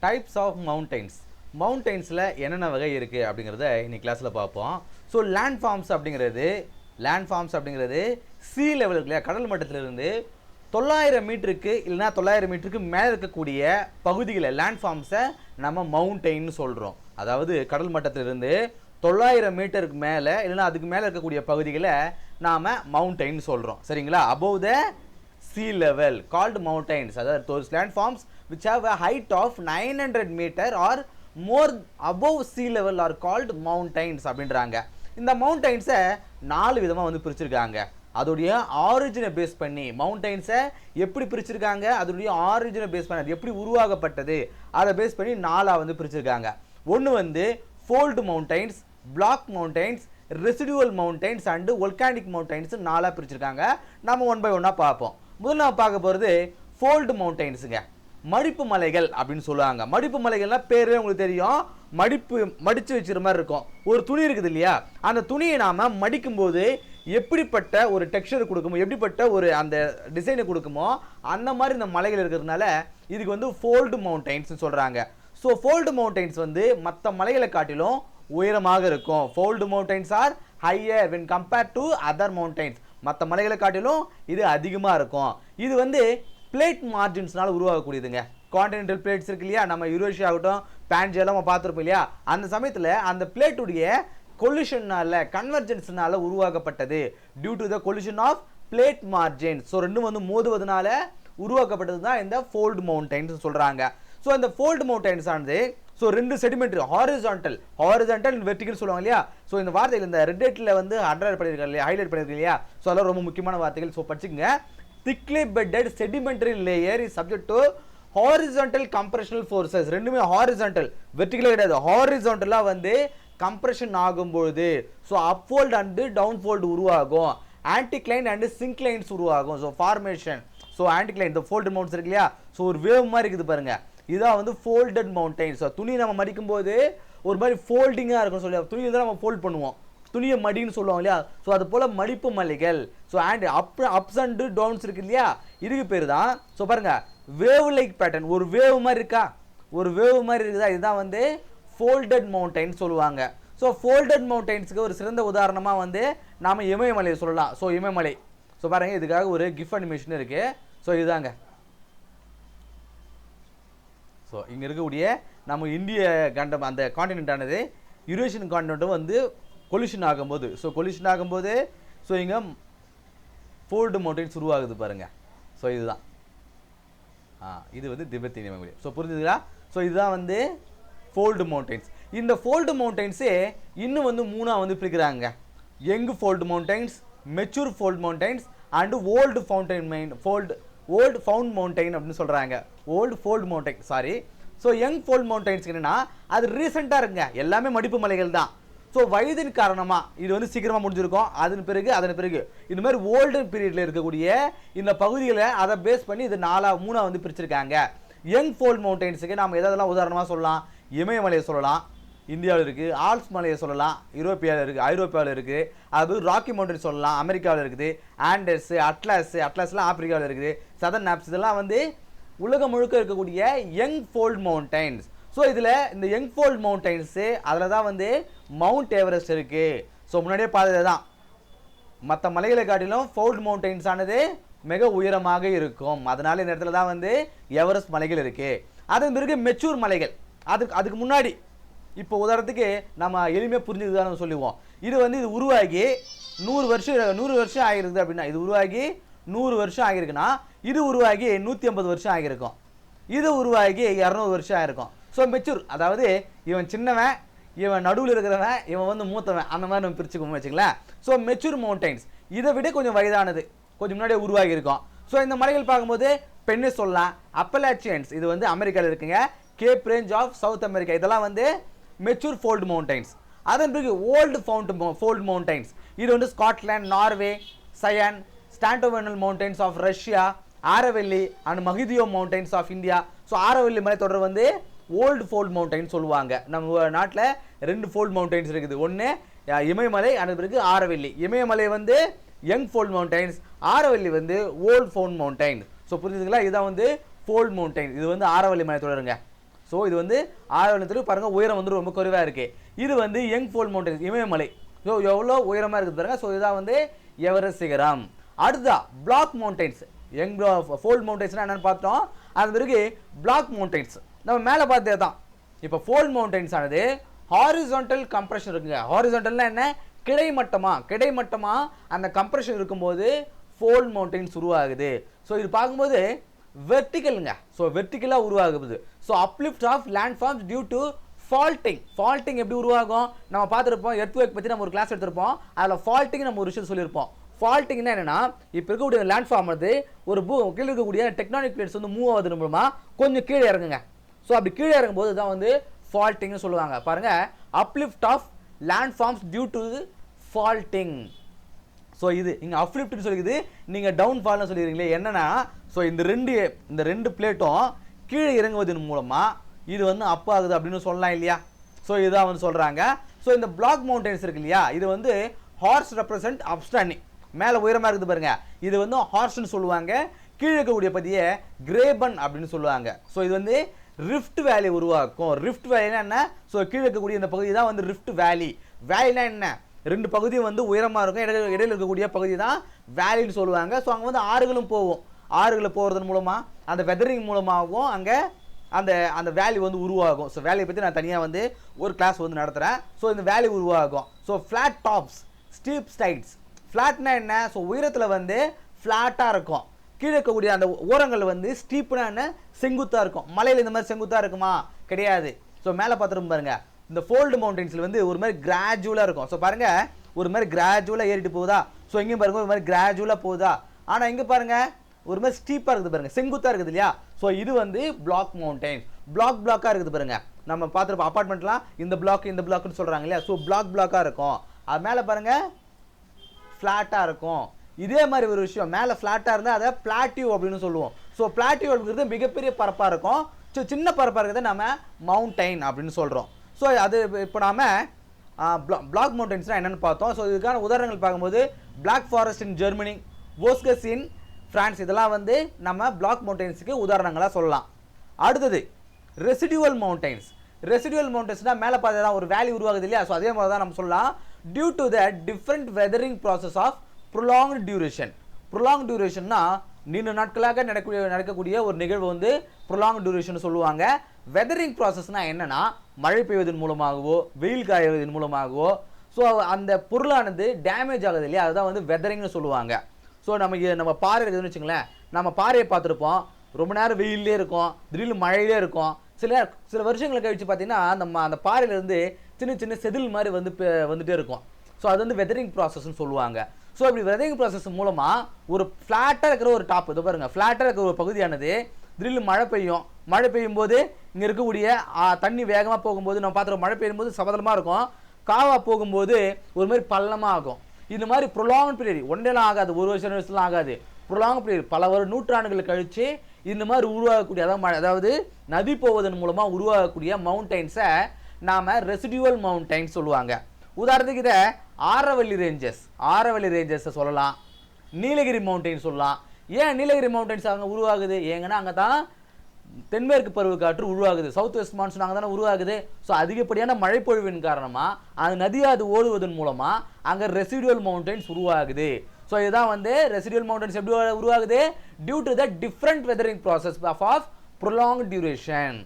Types of mountains. மவுண்டைன்ஸில் என்னென்ன வகை இருக்குது அப்படிங்கிறத இன்னைக்கு கிளாஸில் பார்ப்போம். ஸோ லேண்ட்ஃபார்ம்ஸ் அப்படிங்கிறது சீ லெவலுக்கு இல்லையா, கடல் மட்டத்திலிருந்து 900 மீட்டருக்கு இல்லைனா 900 மீட்டருக்கு மேலே இருக்கக்கூடிய பகுதிகளை லேண்ட்ஃபார்ம்ஸை நம்ம மவுண்டைன்னு சொல்கிறோம். அதாவது கடல் மட்டத்திலிருந்து 900 மீட்டருக்கு மேலே இல்லைனா அதுக்கு மேலே இருக்கக்கூடிய பகுதிகளை நாம் மவுண்டைன்னு சொல்கிறோம். சரிங்களா? above the sea level called mountains. அதாவது those landforms which have a height of 900 meter or more above sea level are called mountains அப்படின்றாங்க. இந்த மவுண்டைன்ஸை 4 விதமாக வந்து பிரிச்சிருக்காங்க. அதோடைய ஆரிஜினை பேஸ் பண்ணி மவுண்டைன்ஸை எப்படி பிரிச்சிருக்காங்க, அதோடைய ஆரிஜினை பேஸ் பண்ணி அது எப்படி உருவாக்கப்பட்டது அதை பேஸ் பண்ணி 4 வந்து பிரிச்சிருக்காங்க. ஒன்று வந்து fold mountains, block mountains, residual mountains and volcanic mountains 4 பிரிச்சிருக்காங்க. நம்ம 1 by 1 பார்ப்போம். முதல்ல நம்ம பார்க்க போகிறது ஃபோல்டு மவுண்டைன்ஸுங்க. மடிப்பு மலைகள் அப்படின்னு சொல்லுவாங்க. மடிப்பு மலைகள்லாம் பேரே உங்களுக்கு தெரியும், மடித்து வச்சுற மாதிரி இருக்கும். ஒரு துணி இருக்குது இல்லையா, அந்த துணியை நாம் மடிக்கும்போது எப்படிப்பட்ட ஒரு டெக்ஸ்சர் கொடுக்குமோ, எப்படிப்பட்ட ஒரு அந்த டிசைனை கொடுக்குமோ அந்த மாதிரி இந்த மலைகள் இருக்கிறதுனால இதுக்கு வந்து ஃபோல்டு மவுண்டைன்ஸ் சொல்கிறாங்க. ஸோ ஃபோல்டு மவுண்டைன்ஸ் வந்து மற்ற மலைகளை காட்டிலும் உயரமாக இருக்கும். Fold mountains are higher when compared to other mountains. மற்ற மலைகளை காட்டிலும் இது அதிகமாக இருக்கும். இது வந்து பிளேட் மார்ஜின்ஸ்னால உருவாகக்கூடியதுங்க. கான்டினென்டல் பிளேட்ஸ் இருக்கு இல்லையா, நம்ம யூரேஷியா ஆகட்டும் பேன்ஜெல்லாம் நம்ம பார்த்துருப்போம் இல்லையா, அந்த சமயத்தில் அந்த பிளேட்டுடைய கொலிஷன்னால கன்வர்ஜென்ஸ்னால உருவாக்கப்பட்டது. Due to the collision of plate margins. So ரெண்டும் வந்து மோதுவதனால உருவாக்கப்பட்டது தான் இந்த ஃபோல்டு மவுண்டைன்ஸ் சொல்கிறாங்க. ஸோ இந்த ஃபோல்டு மவுண்டைன்ஸ் ஆனது ஸோ 2 செடிமெண்ட்ரி ஹாரிசான்டல் வெர்டிகல் சொல்லுவாங்க இல்லையா. ஸோ இந்த வார்த்தைகள் இந்த ரெட் ஹெட்டில் வந்து அண்டர்லைன் பண்ணியிருக்காங்க இல்லையா, ஹைலைட் பண்ணியிருக்காங்க இல்லையா. ஸோ அதெல்லாம் ரொம்ப முக்கியமான வார்த்தைகள். So படிச்சுங்க. thickly bedded sedimentary layer is subject to horizontal compressional forces. ரெண்டுமே ஹாரிசான்டல், வெர்டிகல் கிடையாது. ஹாரிசான்டலாக வந்து கம்ப்ரெஷன் ஆகும்பொழுது ஸோ அப்ஃபோல்டு அண்டு டவுன்ஃபோல்டு உருவாகும். ஆன்டிக்ளைன் அண்டு சிங்க்ளைன்ஸ் உருவாகும். So formation. ஸோ ஆன்டிக்ளைன் இந்த ஃபோல்டு மவுண்ட்ஸ் இருக்கு இல்லையா, ஸோ ஒரு வேவ் மாதிரி இருக்குது பாருங்க, இதான் வந்து ஃபோல்டட் மவுண்டைன்ஸ். ஸோ துணி நம்ம மடிக்கும்போது ஒரு மாதிரி ஃபோல்டிங்காக இருக்கும் சொல்லி துணியை தான் நம்ம ஃபோல்ட் பண்ணுவோம், துணியை மடின்னு சொல்லுவாங்க இல்லையா. ஸோ அது போல் மடிப்பு மலைகள். ஸோ அப்ஸ் அண்டு டவுன்ஸ் இருக்கு இல்லையா, இதுக்கு பேர் தான். ஸோ பாருங்க வேவ் லைக் பேட்டர்ன், ஒரு வேவ் மாதிரி இருக்கா, ஒரு வேவ் மாதிரி இருக்குதா, இதுதான் வந்து ஃபோல்டட் மவுண்டைன் சொல்லுவாங்க. ஸோ ஃபோல்டட் மவுண்டைன்ஸுக்கு ஒரு சிறந்த உதாரணமாக வந்து நாம் இமயமலையை சொல்லலாம். ஸோ இமயமலை. ஸோ பாருங்கள் இதுக்காக ஒரு கிஃப்ட் அனிமேஷன் இருக்குது. ஸோ இதுதாங்க. ஸோ இங்கே இருக்கக்கூடிய நம்ம இந்திய கண்டம் அந்த காண்டினென்ட் ஆனது யூரேஷியன் காண்டினென்ட்டும் வந்து கொலிஷன் ஆகும்போது ஸோ இங்கே ஃபோல்டு மவுண்டைன்ஸ் உருவாகுது பாருங்கள். ஸோ இதுதான் இது வந்து திபெத்திய இமயமலை. ஸோ புரிஞ்சுதுங்களா? ஸோ இதுதான் வந்து ஃபோல்டு மவுண்டைன்ஸ். இந்த ஃபோல்டு மவுண்டைன்ஸே இன்னும் வந்து 3 வந்து பிரிக்கிறாங்க. Young fold mountains, mature fold mountains and old found mountain அப்படின்னு சொல்கிறாங்க. Old fold mountain sorry. So young fold மவுண்டைன்ஸ்க்கு என்னென்னா அது ரீசெண்டாக இருக்குங்க, எல்லாமே மடிப்பு மலைகள் தான். ஸோ வயதின் காரணமாக இது வந்து சீக்கிரமாக முடிஞ்சிருக்கும். அதன் பிறகு இந்த மாதிரி ஓல்டு பீரியடில் இருக்கக்கூடிய இந்த பகுதிகளை அதை பேஸ் பண்ணி இது 3 வந்து பிரிச்சிருக்காங்க. யங் ஃபோல்டு மவுண்டைன்ஸுக்கு நாம் எதெல்லாம் உதாரணமாக சொல்லலாம், இமயமலையை சொல்லலாம், இந்தியாவில் இருக்குது. ஆல்ப்ஸ் மலையை சொல்லலாம், ஐரோப்பியாவில் இருக்குது. அது ராக்கி மவுண்டன் சொல்லலாம், அமெரிக்காவில் இருக்குது. ஆண்டஸ், அட்லாஸ்லாம் ஆப்பிரிக்காவில் இருக்குது. சதர்ன் ஆப்ஸ் இதெல்லாம் வந்து உலகம் முழுக்க இருக்கக்கூடிய யங் ஃபோல்டு மவுண்டைன்ஸ். ஸோ இதில் இந்த யங் ஃபோல்டு மவுண்டைன்ஸு அதில் தான் வந்து மவுண்ட் எவரெஸ்ட் இருக்குது. ஸோ முன்னாடியே பார்த்தது தான், மற்ற மலைகளை காட்டிலும் ஃபோல்டு மவுண்டைன்ஸ் ஆனது மிக உயரமாக இருக்கும். அதனால இந்த இடத்துல தான் வந்து எவரெஸ்ட் மலைகள் இருக்குது. அதன் பிறகு மெச்சூர் மலைகள். அதுக்கு முன்னாடி இப்போ உதாரணத்துக்கு நம்ம எளிமையாக புரிஞ்சுதுதான் சொல்லுவோம். இது வந்து இது உருவாகி 100 வருஷம் ஆகிருக்குது அப்படின்னா, இது உருவாகி 100 வருஷம் ஆகிருக்குன்னா இது உருவாகி 150 வருஷம் ஆகியிருக்கும், இது உருவாகி 200 வருஷம் ஆகிருக்கும். ஸோ மெச்சூர் அதாவது இவன் சின்னவன், இவன் நடுவில் இருக்கிறவன், இவன் வந்து மூத்தவன், அந்த மாதிரி நம்ம பிரிச்சுக்கோங்க வச்சுங்களேன். ஸோ மெச்சூர் மவுண்டைன்ஸ் இதை விட கொஞ்சம் வயதானது, கொஞ்சம் முன்னாடியே உருவாகி இருக்கும். ஸோ இந்த மலைகள் பார்க்கும்போது பெண்ணை சொல்லலாம். அப்பலாச்சியன்ஸ் இது வந்து அமெரிக்காவில் இருக்குங்க. Cape range of south America இதெல்லாம் வந்து மெச்சூர் ஃபோல்டு மவுண்டைன்ஸ். அதன் பிறகு ஓல்டு ஃபோல்டு மவுண்டைன்ஸ் இது வந்து ஸ்காட்லாந்து, நார்வே, சயான், ஸ்டாண்டோவெனல் mountains of Russia, Aravalli and Mahadeo mountains of India. So Aravalli மலை தொடர் வந்து ஓல்டு ஃபோல்டு மவுண்டைன் சொல்லுவாங்க. நம்ம நாட்டில் 2 ஃபோல்டு மவுண்டைன்ஸ் இருக்குது. ஒன்று இமயமலை, அதன் பிறகு ஆரவெல்லி. இமயமலை வந்து யங் ஃபோல்டு மவுண்டைன்ஸ், ஆரவெல்லி வந்து ஓல்டு ஃபோல்டு மவுண்டைன். ஸோ புரிஞ்சுதுங்களா? இதுதான் வந்து ஃபோல்டு மவுண்டைன். இது வந்து ஆரவெல்லி மலை தொடருங்க. ஸோ இது வந்து ஆரோவியத்தில் பாருங்கள் உயரம் வந்து ரொம்ப குறைவாக இருக்குது. இது வந்து யங் ஃபோல்ட் மவுண்டன்ஸ், இமயமலை. ஸோ எவ்வளோ உயரமாக இருக்குது பாருங்க. ஸோ இதுதான் வந்து எவரெஸ்ட் சிகரம். அடுத்தா பிளாக் மவுண்டைன்ஸ். யங் ஃபோல்ட் மவுண்டைன்ஸ்னால் என்னென்னு பார்த்தோம். அது பிறகு பிளாக் மவுண்டைன்ஸ் நம்ம மேலே பார்த்தே தான். இப்போ ஃபோல்ட் மவுண்டைன்ஸ் ஆனது ஹாரிசான்டல் கம்ப்ரெஷன் இருக்குங்க. ஹாரிசான்டல்னா என்ன, கிடைமட்டமாக அந்த கம்ப்ரெஷன் இருக்கும்போது ஃபோல்ட் மவுண்டைன்ஸ் உருவாகுது. ஸோ இது பார்க்கும்போது வெர்டிக்கலுங்க. ஸோ வெர்டிக்கலாக உருவாகுது. So uplift of land forms due to faulting எப்படி உருவாகும் நம்ம பார்த்துருப்போம். எர்த்வேக் பற்றி நம்ம ஒரு கிளாஸ் எடுத்திருப்போம். அதில் ஃபால்ட்டிங் நம்ம ஒரு விஷயம் சொல்லியிருப்போம். ஃபால்ட்டிங்னா என்னன்னா, இப்போ இருக்கக்கூடிய லேண்ட் ஃபார்ம் வந்து ஒரு கீழே இருக்கக்கூடிய டெக்டானிக் பிளேட்ஸ் வந்து மூவ் ஆகுது மூலமா கொஞ்சம் கீழே இறங்குங்க. ஸோ அப்படி கீழே இறங்கும்போது தான் வந்து ஃபால்ட்டிங்னு சொல்லுவாங்க. பாருங்க, uplift of land forms due to faulting. So இது இங்கே அப்லிஃப்ட்னு சொல்லிக்குது, நீங்கள் டவுன் ஃபால்னு சொல்லிடுறீங்களே. என்னன்னா, ஸோ இந்த ரெண்டு பிளேட்டும் கீழே இறங்குவதன் மூலமாக இது வந்து அப் ஆகுது அப்படின்னு சொல்லலாம் இல்லையா. ஸோ இதுதான் வந்து சொல்கிறாங்க. ஸோ இந்த பிளாக் மவுண்டைன்ஸ் இருக்கு இல்லையா, இது வந்து ஹார்ஸ் ரெப்ரசன்ட் அப்ஸ்டாண்டிங். மேலே உயரமாக இருக்குது பாருங்க, இது வந்து ஹார்ஸ்ன்னு சொல்லுவாங்க. கீழே இருக்கக்கூடிய பற்றியே கிரேபன் அப்படின்னு சொல்லுவாங்க. ஸோ இது வந்து ரிஃப்ட் வேலி உருவாக்கும். ரிஃப்ட் வேலினா என்ன, ஸோ கீழே இருக்கக்கூடிய இந்த பகுதி தான் வந்து ரிஃப்ட் வேலி. வேலினா என்ன, ரெண்டு பகுதியும் வந்து உயரமாக இருக்கும், இடையில இருக்கக்கூடிய பகுதி தான் வேலின்னு சொல்லுவாங்க. ஸோ அங்கே வந்து ஆறுகளும் போகும். ஆறுகளை போகிறதன் மூலமாக அந்த வெதரிங் மூலமாகவும் அங்கே அந்த வேலி வந்து உருவாகும். ஸோ வேலியை பற்றி நான் தனியாக வந்து ஒரு கிளாஸ் வந்து நடத்துகிறேன். ஸோ இந்த வேலி உருவாகும். So flat tops, steep sides. ஃப்ளாட்னா என்ன, ஸோ உயரத்தில் வந்து ஃப்ளாட்டாக இருக்கும், கீழே இருக்கக்கூடிய அந்த ஓரங்கள் வந்து ஸ்டீப்னா என்ன, செங்குத்தாக இருக்கும். மலையில் இந்த மாதிரி செங்குத்தாக இருக்குமா, கிடையாது. ஸோ மேலே பார்த்துட்டு பாருங்க, இந்த ஃபோல்டு மவுண்டன்ஸில் வந்து ஒரு மாதிரி கிராஜுவலாக இருக்கும். ஸோ பாருங்க, ஒரு மாதிரி கிராஜுவலாக ஏறிட்டு போகுதா. ஸோ இங்கேயும் பாருங்க ஒரு மாதிரி கிராஜுவலாக போகுதா. ஆனால் இங்கே பாருங்க ஒரு மாதிரி ஸ்டீப்பாக இருக்குது பாருங்க, செங்குத்தாக இருக்குது இல்லையா. ஸோ இது வந்து பிளாக் மவுண்டைன்ஸ். பிளாக்காக இருக்குது பாருங்க. நம்ம பார்த்துருப்போம் அப்பார்ட்மெண்ட்லாம் இந்த பிளாக்னு சொல்கிறாங்க இல்லையா. ஸோ பிளாக்காக இருக்கும். அது மேலே பாருங்க ஃப்ளாட்டாக இருக்கும். இதே மாதிரி ஒரு விஷயம் மேலே ஃப்ளாட்டாக இருந்தால் அதை பிளாட்டியூ அப்படின்னு சொல்லுவோம். ஸோ பிளாட்டியூ அப்படிங்கிறது மிகப்பெரிய பரப்பாக இருக்கும். ஸோ சின்ன பரப்பாக இருக்கிறத நம்ம மவுண்டைன் அப்படின்னு சொல்கிறோம். ஸோ அது இப்போ நாம் பிளாக் மவுண்டைன்ஸ்னால் என்னென்னு பார்த்தோம். ஸோ இதுக்கான உதாரணங்கள் பார்க்கும்போது பிளாக் ஃபாரஸ்ட் இன் ஜெர்மனி, வோஸ்கஸ் இன் பிரான்ஸ், இதெல்லாம் வந்து நம்ம பிளாக் மவுண்டைன்ஸுக்கு உதாரணங்களாக சொல்லலாம். அடுத்தது ரெசிடுவல் மவுண்டைன்ஸ். ரெசிடுவல் மவுண்டைன்ஸ்னால் மேலே பார்த்தா தான் ஒரு வேலி உருவாகுது இல்லையா. ஸோ அதே மாதிரி தான் நம்ம சொல்லலாம். Due to the different weathering process of prolonged duration. Prolong டியூரேஷன்னா நீண்ட நாட்களாக நடக்கக்கூடிய ஒரு நிகழ்வு வந்து ப்ரொலாங் டியூரேஷன் சொல்லுவாங்க. வெதரிங் ப்ராசஸ்னால் என்னென்னா, மழை பெய்வதன் மூலமாகவோ வெயில் காய்வதன் மூலமாகவோ ஸோ அந்த பொருளானது டேமேஜ் ஆகுது இல்லையா, அதுதான் வந்து வெதரிங்னு சொல்லுவாங்க. ஸோ நம்ம பாறை இருக்குதுன்னு வச்சுங்களேன், நம்ம பாறையை பார்த்துருப்போம், ரொம்ப நேரம் வெயிலே இருக்கும், திடீர்னு மழையிலே இருக்கும். சில வருஷங்கள் கழிச்சு பார்த்தீங்கன்னா அந்த பாறையிலேருந்து சின்ன செதில் மாதிரி வந்துட்டே இருக்கும். ஸோ அது வந்து வெதரிங் ப்ராசஸ்ன்னு சொல்லுவாங்க. ஸோ இப்படி வெதரிங் ப்ராசஸ் மூலமாக ஒரு ஃப்ளாட்டாக இருக்கிற ஒரு டாப், இது பாருங்கள், ஃப்ளாட்டாக இருக்கிற ஒரு பகுதியானது திடீர்னு மழை பெய்யும் போது இங்கே இருக்கக்கூடிய தண்ணி வேகமாக போகும்போது நம்ம பார்த்துருவோம், மழை பெய்யும் போது சபதமாக இருக்கும், காவா போகும்போது ஒரு மாதிரி பள்ளமாக ஆகும். இந்த மாதிரி ப்ரொலாங் பீரியட் ஒன்றெல்லாம் ஆகாது, ஒரு வருஷம்லாம் ஆகாது, ப்ரொலாங் பீரியட் பல நூற்றாண்டுகள் கழித்து இந்த மாதிரி உருவாகக்கூடிய அதாவது நதி போவதன் மூலமாக உருவாகக்கூடிய மவுண்டைன்ஸை நாம் ரெசிடுவல் மவுண்டைன்ஸ் சொல்லுவாங்க. உதாரணத்துக்கு இதை ஆரவல்லி ரேஞ்சஸை சொல்லலாம், நீலகிரி மவுண்டைன் சொல்லலாம். ஏன் நீலகிரி மவுண்டைன்ஸ் அங்கே உருவாகுது, ஏங்கன்னா அங்கே தான் தென்மேற்கு பருவக்காற்று உருவாகுது, சவுத் வெஸ்ட் மான்சூன் அங்கே தானே உருவாகுது. ஸோ அதிகப்படியான மழைப்பொழிவின் காரணமாக அது நதியாது ஓடுவதன் மூலமாக அங்கே ரெசிடுவல் மவுண்டைன்ஸ் உருவாகுது. ஸோ இதுதான் வந்து ரெசிடுவல் மவுண்டைன்ஸ் எப்படி உருவாகுது, due to the different weathering process of prolong duration.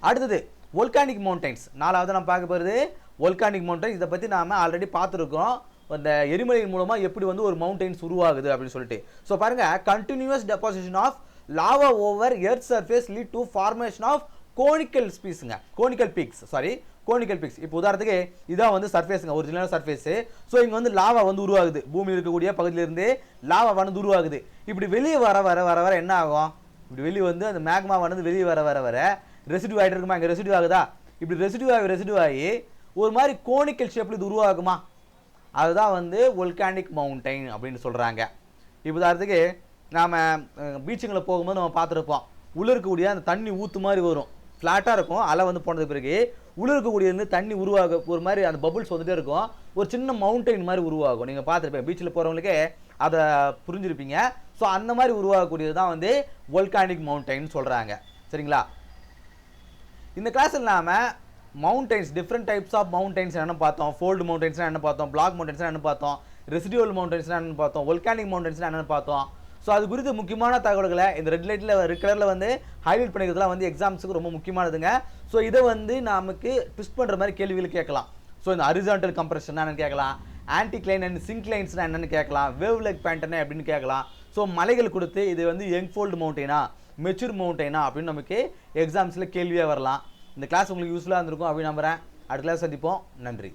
அடுத்தது வோல்கானிக் மவுண்டைன்ஸ். நாலாவது நம்ம பார்க்க போகிறது வோல்கானிக் மவுண்டைன்ஸ். இதை பற்றி நாம் ஆல்ரெடி பார்த்துருக்கோம், அந்த எரிமலையின் மூலமாக எப்படி வந்து ஒரு மவுண்டைன்ஸ் உருவாகுது அப்படின்னு சொல்லிட்டு. ஸோ பாருங்கள், continuous deposition of lava over earth surface lead to formation of conical peaks. இப்போ உதாரணத்துக்கு இதான் வந்து சர்ஃபேஸுங்க, ஒரிஜினல் சர்ஃபேஸு. ஸோ இங்கே வந்து லாவா வந்து உருவாகுது, பூமியில் இருக்கக்கூடிய பகுதியிலிருந்து லாவா வந்து உருவாகுது. இப்படி வெளியே வர வர வர வர என்ன ஆகும், இப்படி வெளியே வந்து அந்த மேக்மா வந்து வெளியே வர வர வர ரெசிடியூ ஆகிட்டு இருக்குமா, இங்கே ரெசிடியூ ஆகுதா, இப்படி ரெசிடியூ ஆகி ஒரு மாதிரி கோனிக்கல் ஷேப்பில் இது உருவாகுமா, அதுதான் வந்து வோல்கானிக் மவுண்டைன் அப்படின்னு சொல்கிறாங்க. இப்போ உதாரணத்துக்கு நாம் பீச்சுங்களை போகும்போது நம்ம பார்த்துருப்போம், உள்ளே இருக்கக்கூடிய அந்த தண்ணி ஊற்று மாதிரி வரும், ஃப்ளாட்டாக இருக்கும், அலை வந்து போனது பிறகு உள்ளே இருக்கக்கூடியது தண்ணி உருவாக ஒரு மாதிரி அந்த பபுள்ஸ் வந்துகிட்டே இருக்கும், ஒரு சின்ன மவுண்டைன் மாதிரி உருவாகும். நீங்கள் பார்த்துருப்பேன், பீச்சில் போகிறவங்களுக்கே அதை புரிஞ்சிருப்பீங்க. ஸோ அந்த மாதிரி உருவாகக்கூடியது தான் வந்து வோல்கானிக் மவுண்டைன் சொல்கிறாங்க. சரிங்களா? இந்த கிளாஸில் நாம mountains different types of mountains என்னென்னு பார்த்தோம், ஃபோல்டு மவுண்டன்ஸ்னா என்ன பார்த்தோம், பிளாக் மவுண்டன்ஸ்னா என்ன பார்த்தோம், ரெசிடியூவல் மவுண்டன்ஸ்னா என்னென்னு பார்த்தோம், வோல்கானிக் மவுண்டன்ஸ்னா என்னென்னு பார்த்தோம். ஸோ அது குறித்து முக்கியமான தகவல்களை இந்த ரெட் லைட்டில் ரெட் கலரில் வந்து ஹைலைட் பண்ணிக்கிறதுலாம் வந்து எக்ஸாம்ஸுக்கு ரொம்ப முக்கியமானதுங்க. ஸோ இதை வந்து நமக்கு ட்விஸ்ட் பண்ணுற மாதிரி கேள்விகள் கேட்கலாம். ஸோ இந்த ஹரிசான்டல் கம்ப்ரஷன் என்னன்னு கேட்கலாம், ஆன்டிக்ளைன் அண்ட் சிங்க்ளைன்ஸ்னா என்னென்னு கேட்கலாம், வேவ் லெக் பேண்டர்னு அப்படின்னு கேட்கலாம். ஸோ மலைகள் கொடுத்து இது வந்து யங்ஃபோல்டு மவுண்டெயினா மெச்சூர் மவுண்டெயினா அப்படின்னு நமக்கு எக்ஸாம்ஸில் கேள்வியாக வரலாம். இந்த கிளாஸ் உங்களுக்கு யூஸ்ஃபுல்லாக இருந்திருக்கும் அப்படின்னு நம்புகிறேன். அடுத்த கிளாஸ் சந்திப்போம். நன்றி.